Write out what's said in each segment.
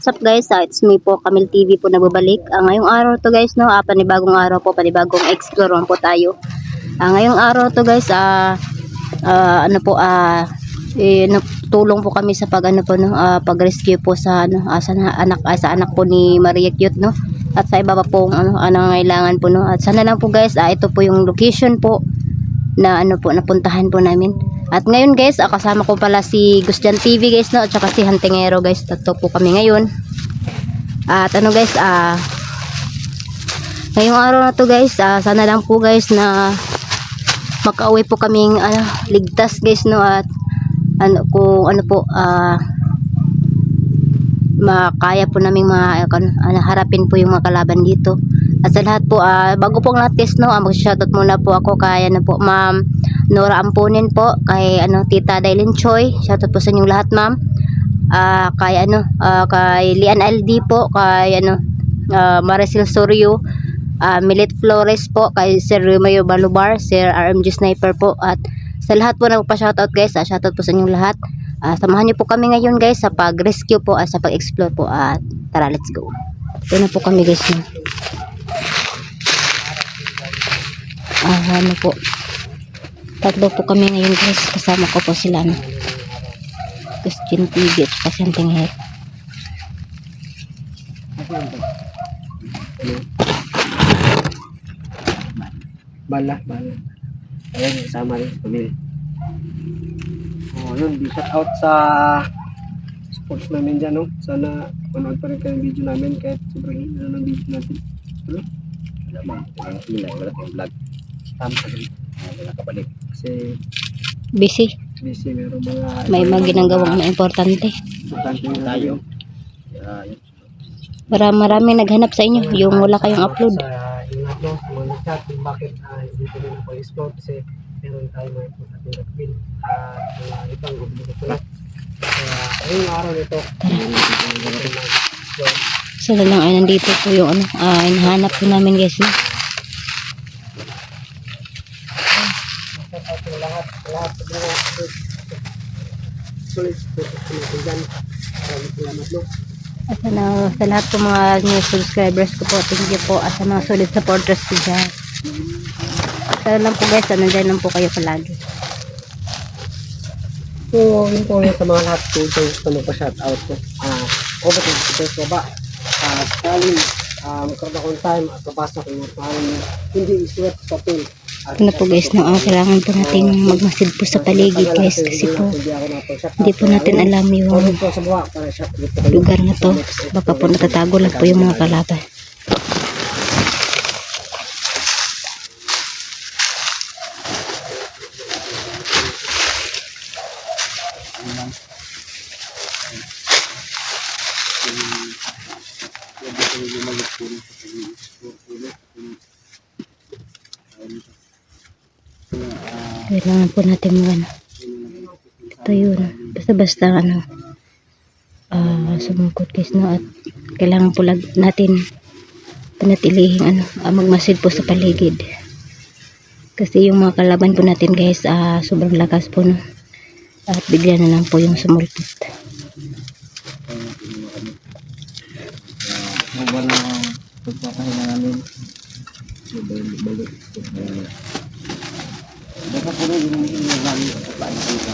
what's up guys? It's me po, Camille TV po nagbabalik. Ngayong araw to guys, no, panibagong araw po, panibagong explore po tayo. Ngayong araw to guys, tulong po kami sa pag-rescue po sa sa anak po ni Maria Cute, no. At sa iba pa pong nangangailangan po, no. At sana lang po guys, ito po yung location po na napuntahan po namin. At ngayon guys, kasama ko pala si Gusjan TV guys, no, at saka si Hantingero guys. Tatlo po kami ngayon. At guys, ngayong araw na to guys, sana lang po guys na makauwi po kaming ligtas guys, no. At makaya po naming harapin po yung mga kalaban dito. At sa lahat po, bago po ang test, no, mag-shoutout muna po ako kay Ma'am Nora Amponin po, kay Tita Dailin Choi. Shoutout po sa inyong lahat, ma'am. Kay Lian LD po, kay Maricel Sorio, Milet Flores po, kay Sir Romeo Balubar, Sir RMG Sniper po. At sa lahat po na magpa-shoutout guys, shoutout po sa inyong lahat. Samahan niyo po kami ngayon guys sa pag-rescue po, sa pag-explore po. At tara, let's go. Ito na po kami guys. Po, tatlo po kami ngayon guys, kasama ko po sila Gusjan TV at saka Hantingero. Bala ayan, kasama rin pamilya. Yun, shout out sa sports namin dyan, no? Sana manood pa rin kayo ng video namin kahit sobrang hina ng video natin. Wala tayong vlog. Tama sa ganito, wala kabalik kasi Busy, may mga ginagawang na importante. Tayo. Maraming naghanap sa inyo yung wala kayong upload. Yung mga nag-chat kung bakit hindi ko rin pa-explore kasi meron tayo mga importante na pin at ibang obligasyon. Ngayong araw nito, So lang ay nandito po yung hinahanap po namin guys, no? lahat sulit po dyan. Salamat, no? At sa lahat po mga new subscribers ko po, thank you po. At sa mga solid supporters ko dyan, sana lang po guys, nandiyan lang po kayo palagi. So yun po sa mga lahat po gusto mo pa shout out ko over to the baba kaling magkaroon akong time at mabasa ko yung parang hindi isuwet sa tool. Ito na po guys, kailangan po natin magmasid po sa paligid guys, kasi po hindi po natin alam yung lugar na to, baka po natatago lang po yung mga kalaban. Kailangan po natin ito yun, basta sumungkot guys, no. At kailangan po natin panatilihing magmasid po sa paligid, kasi yung mga kalaban po natin guys, sobrang lakas po, no. At bigla na lang po yung sumulpot. pagpapahinga namin balik baka po rin yung namin sa paano dito.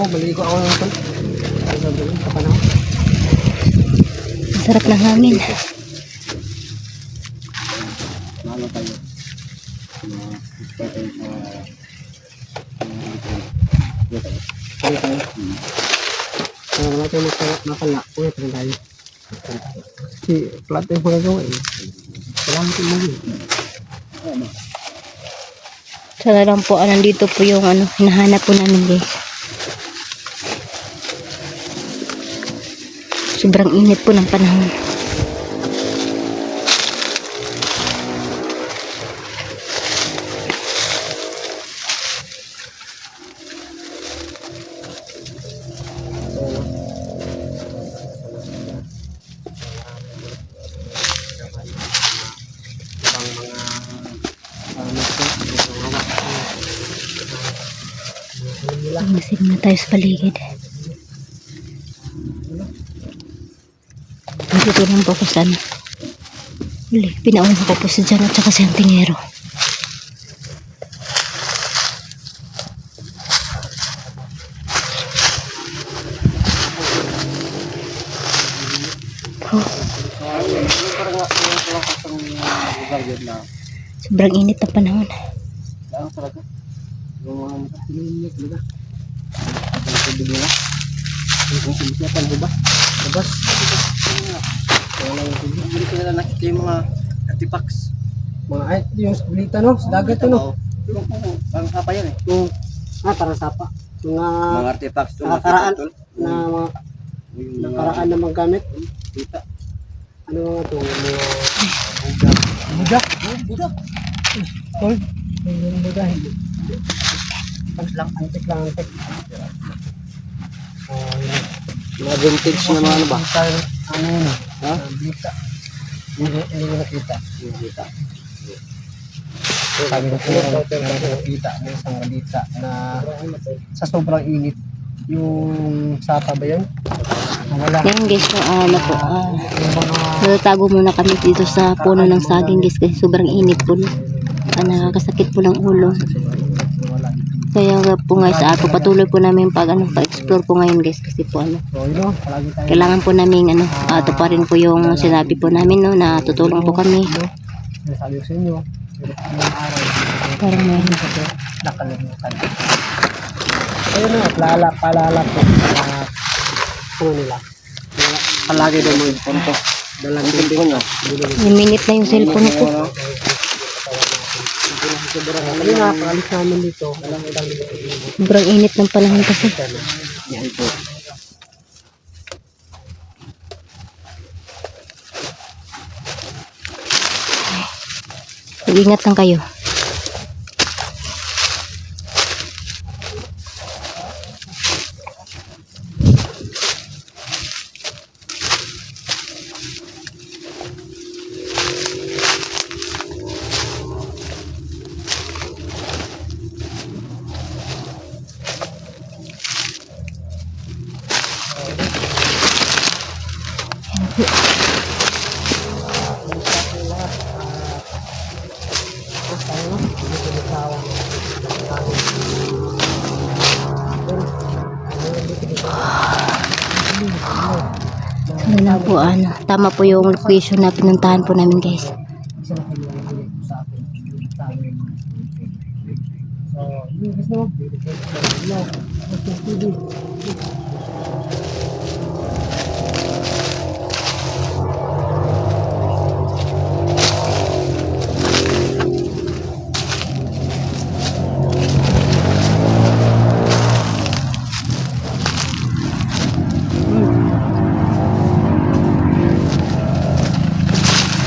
Maligo ako ng ito sa panahon. Sarap ng hangin. Malo tayo. Wala tayo makala. Uy, ito tayo. Si plat yung magagawa eh. Kailangan ito mo yun. Sana lang po, nandito po yung hinahanap po namin guys. Sobrang init po ng panahon. Masin na tayo sa paligid. Dito lang po ako sana. Uli, pinauna ko po si Jan at saka si Antingero. Oh, sobrang init na panahon. Hindi ko na nakita yung mga artifacts. Mga ay, yung bulita no? Sa dagat no? Parang sapa yan eh. Yung, parang sapa. Mga artifacts to. Nakaraan na mga nakaraan na magamit. Kita. Ano mga to? Mga Buddha. Buddha. Gold. Yung Buddha. Antik lang. Mga vintage na mga ano ba? Ano yun? Ha? Bulita. Hindi ko nakita. Sabi ko nakita ng isang balita na sa sobrang init yung sapa ba yun? Wala. Ngayon guys, ano po, natatago muna kami dito sa puno ng saging guys kasi sobrang init po. Nakakasakit po ng ulo. Kaya po guys, patuloy po namin pa-explore po ngayon guys kasi po kailangan po namin tuparin po yung sinabi po namin no, na tutulong po kami. Sabi ko sa inyo, Parang may nakalimutan. Ayun na, palala po. Ano nila? Palagi daw mo yung punto. Dalang ko nyo. minute na yung cellphone ko. Ano nga, paalis namin dito. Sobrang init ng panahon kasi. Yan po. Mag-ingat lang kayo. Ano lang po, tama po yung location na pinuntahan po namin guys.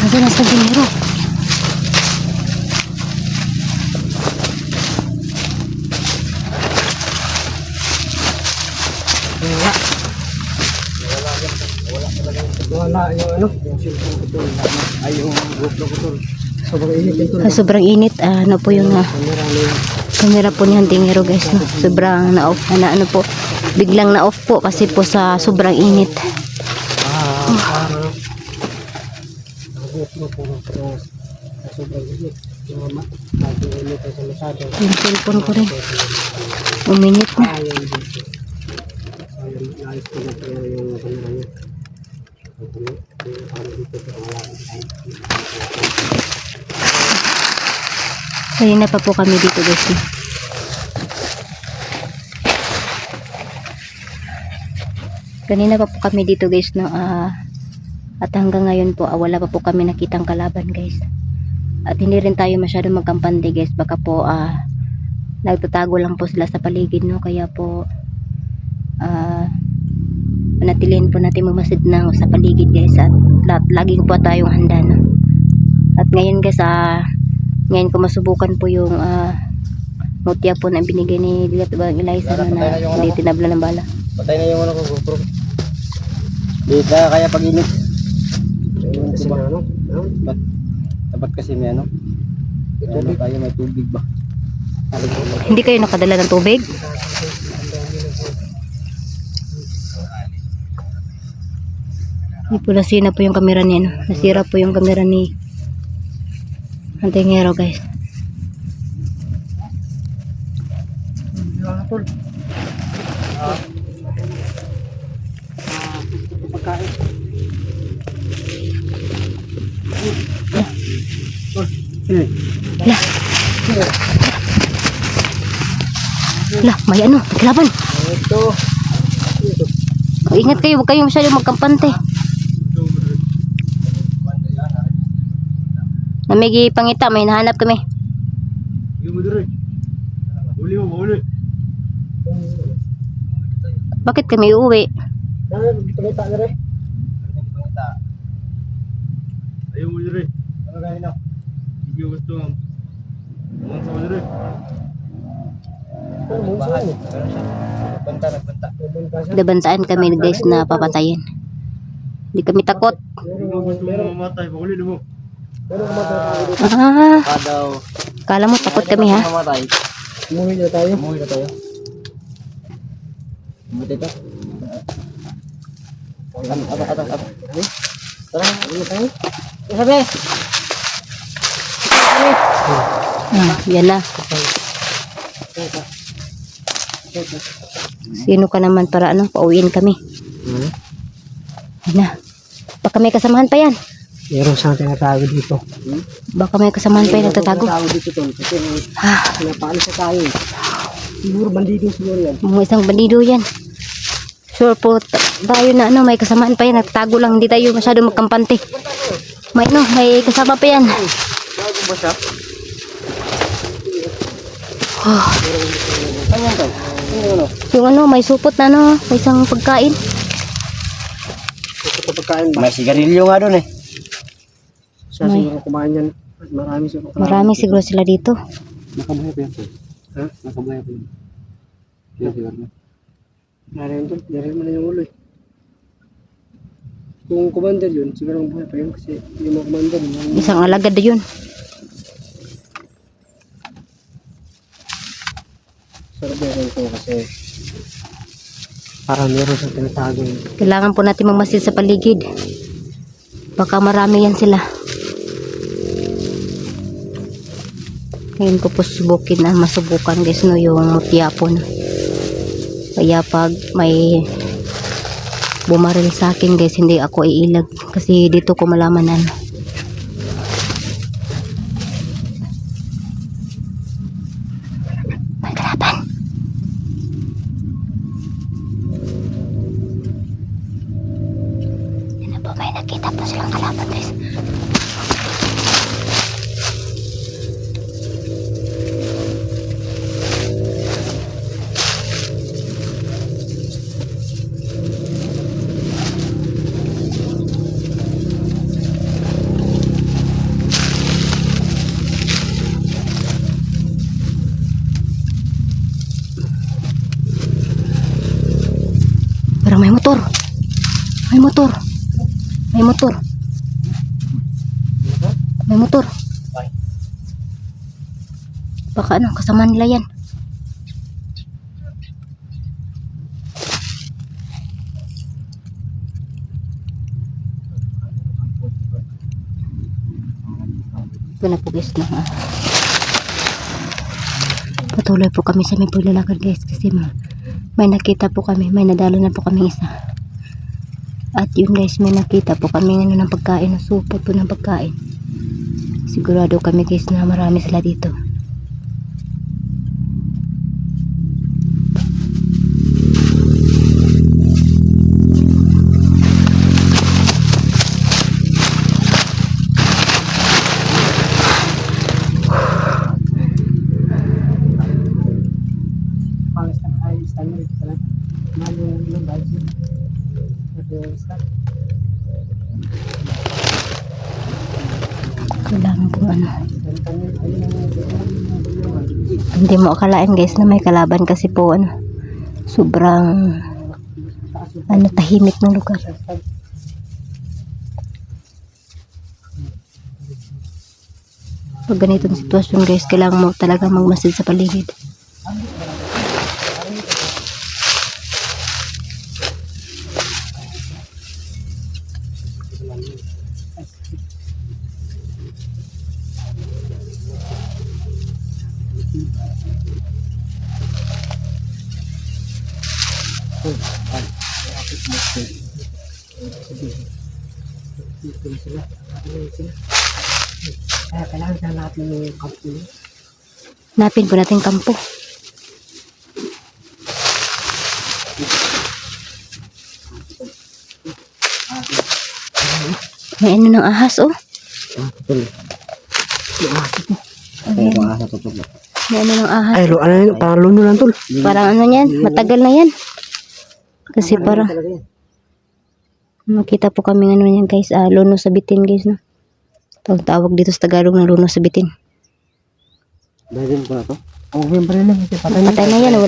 Nasaan na sa dinero? Wala yung ano, yung cellphone ko to, ay yung GoPro ko to. Sobrang init ito. Sobrang init, ano po yung camera po ni Antingero guys, no? Sobrang na-off, po, biglang na-off po kasi po sa sobrang init. GoPro po sa sobrang init. Yung cellphone ko rin, uminit na. Ayos ko na kaya yung camera niya. Kanina pa po kami dito guys. Kanina pa po kami dito guys, no? At hanggang ngayon po wala pa po kami nakitang kalaban guys. At hindi rin tayo masyadong magkampante guys. Baka po nagtatago lang po sila sa paligid, no? Kaya po panatilihin po natin magmasid na sa paligid guys. At laging po tayong handa, no? At ngayon guys, ngayon ko masubukan po yung mutya po na binigay ni Eliza na hindi tinabla ng bala. Patay na yung ano ko GoPro. Di kaya pag init. Kasi ano? Dapat kasi may ano? Ano tayo, may tubig ba? Hindi kayo nakadala ng tubig? Hindi po nasira po yung camera niya, no? Nasira po yung camera ni Antingero, guys. Tol. Pagkain. Lah, may ano, naglaban. Ito. Oh, ingat kayo, huwag kayong masyado magkampante. Namigi pangita, may nahanap kami. Bakit kami uuwi? Pagkita na rin. Ayaw mo diri. Ano kayo na? Hindi mo gusto ang sa mo diri. Dabantaan kami guys na papatayin. Hindi kami takot. Hindi mo gusto mamatay. Pakulin mo. Ah, Daw. kala mo takot kami ha? Mamatay. Umuwi na tayo. Umuwi na tayo. Umuwi ka? Atas. Tara, umuwi tayo. Sabi. Yan na. Sino ka naman para ano, pauwiin kami. Yan na. Baka may kasamahan pa yan. Meron siyang tinatago dito. Baka may kasamahan pa yan nagtatago. Tinatago dito tol. Kasi pinapaalis na tayo. Siguro bandido siguro yan. Mga isang bandido yan. Sure po tayo na ano, may kasamaan pa yan. Nagtago lang, hindi tayo masyado magkampante. May kasama pa yan. Bago ba siya? Ano yan tol? Yung ano, may supot na ano, may isang pagkain. Ito pagkain ba? May sigarilyo nga doon eh. Siya siguro kumain yan. Marami siguro. Marami siguro sila dito. Nakabuhay pa yan tol. Ha? Nakabuhay pa yan. Yan siguro. Narayan tol. Narayan mo na yung ulo eh. Kung commander yun, siguro ang buhay pa yun kasi yung mga commander yun. Isang alagad na yun. Sarap meron ko kasi parang meron siyang tinatago yun. Kailangan po natin mamasid sa paligid. Baka marami yan sila. Ngayon ko po subukin na masubukan guys no, yung mutya po no. Kaya pag may bumaril sa akin guys, hindi ako iilag kasi dito ko malaman na ano. May kalaban. Ano po, may nakita po silang kalaban guys. Parang may motor. May motor. May motor. May motor. Baka ano, kasama nila yan. Ito na po guys na. Patuloy po kami sa aming paglalakad guys kasi may nakita po kami, may nadalo na po kami isa. At yun guys, may nakita po kami ng pagkain, supot po ng pagkain. Sigurado kami guys na marami sila dito. Kailangan po ano. Hindi mo akalain guys na may kalaban kasi po ano. Sobrang ano, tahimik ng lugar. Pag ganitong sitwasyon guys, kailangan mo talaga magmasid sa paligid. Dito sila. Kaya kailangan sa natin yung kampo. Hanapin po natin kampo. May ano ng ahas, oh. Tol. Ayan. Maasa to tol. May ano ng ahas. Ay, ano yun? Parang luno lang tol. Parang ano yan, matagal na yan. Kasi parang makita po kami ano yan guys, luno sa bitin guys, no. Tawag dito sa Tagalog na luno sa bitin. Dahil ko na to. Oo, pa rin lang. Patay na. Patay na yan,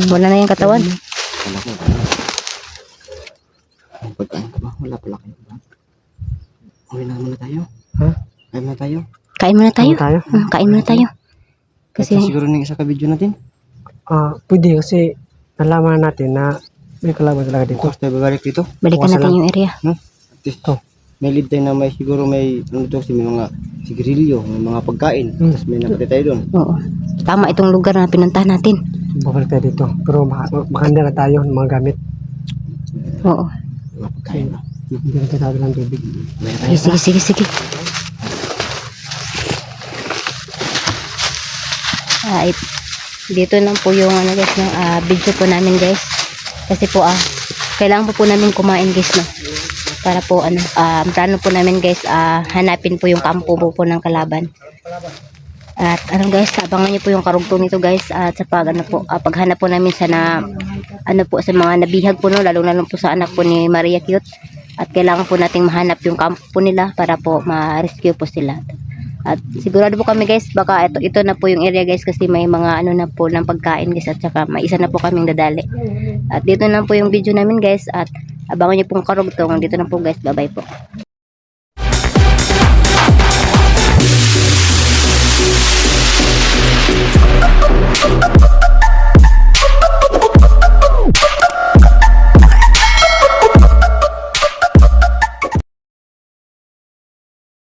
wala na yung katawan. Wala ko. Ang pagkain ko ba? Wala pala kayo ba? Uwi na muna tayo. Ha? Kain na tayo. Kain muna tayo. Kain tayo? Kain muna tayo. Kasi Siguro ng isa ka video natin. Pwede kasi nalaman natin na may kalaban talaga dito. Bukas tayo babalik dito. balikan natin yung area. Dito. May lead tayo na may siguro may ano to, may mga sigarilyo, may mga pagkain. Tapos may nakita tayo doon. Oo. Tama itong lugar na pinuntahan natin. Babalik tayo dito. Pero makanda na tayo ng mga gamit. Oo. Mga pagkain. Hindi na tayo ng tubig. Sige. Dito lang po yung ano guys, no, video po namin guys. Kasi po kailangan po namin kumain guys, no. Para po plano po namin guys, hanapin po yung kampo po ng kalaban. At guys, abangan niyo po yung karugtong nito guys, at sa paghanap po namin sa sa mga nabihag po, no, lalo po sa anak po ni Maria Cute. At kailangan po nating mahanap yung kampo po nila para po ma-rescue po sila. At sigurado po kami guys, baka ito na po yung area guys, kasi may mga ano na po ng pagkain guys, at saka may isa na po kaming dadali. At dito na po yung video namin guys, at abangan niyo pong karugtong. Dito na po guys, bye bye po.